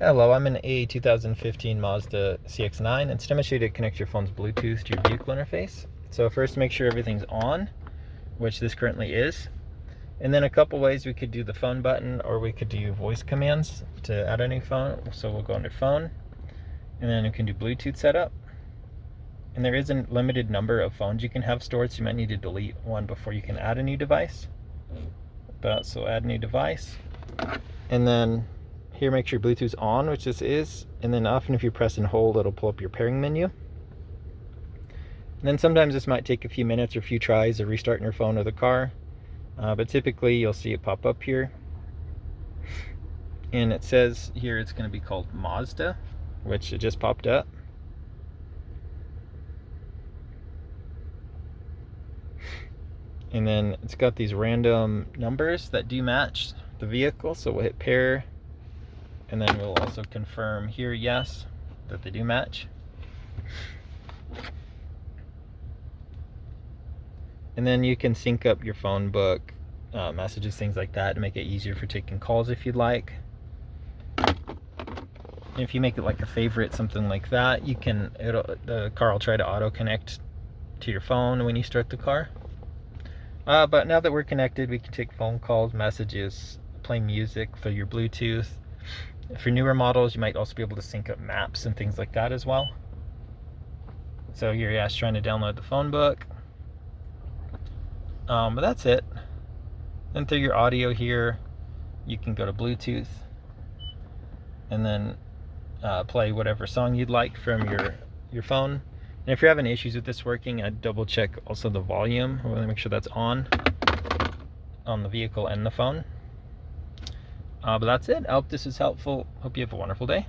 Hello, I'm in a 2015 Mazda CX-9 and it's demonstrated to connect your phone's Bluetooth to your vehicle interface. So first make sure everything's on, which this currently is. And then a couple ways we could do the phone button, or we could do voice commands to add a new phone. So we'll go under phone and then we can do Bluetooth setup. And there is a limited number of phones you can have stored, so you might need to delete one before you can add a new device. But so add new device. And then here, make sure Bluetooth's on, which this is, and then often if you press and hold, it'll pull up your pairing menu. And then sometimes this might take a few minutes or a few tries of restarting your phone or the car, but typically you'll see it pop up here. And it says here it's going to be called Mazda, which it just popped up. And then it's got these random numbers that do match the vehicle, so we'll hit pair. And then we'll also confirm here, yes, that they do match. And then you can sync up your phone book, messages, things like that, to make it easier for taking calls if you'd like. And if you make it like a favorite, something like that, you can, the car will try to auto connect to your phone when you start the car. But now that we're connected, we can take phone calls, messages, play music through your Bluetooth. For newer models, you might also be able to sync up maps and things like that as well. So here, yeah, it's trying to download the phone book. But that's it. Then through your audio here, you can go to Bluetooth and then play whatever song you'd like from your phone. And if you're having issues with this working, I'd double check also the volume. I want to make sure that's on the vehicle and the phone. But that's it. I hope this is helpful. Hope you have a wonderful day.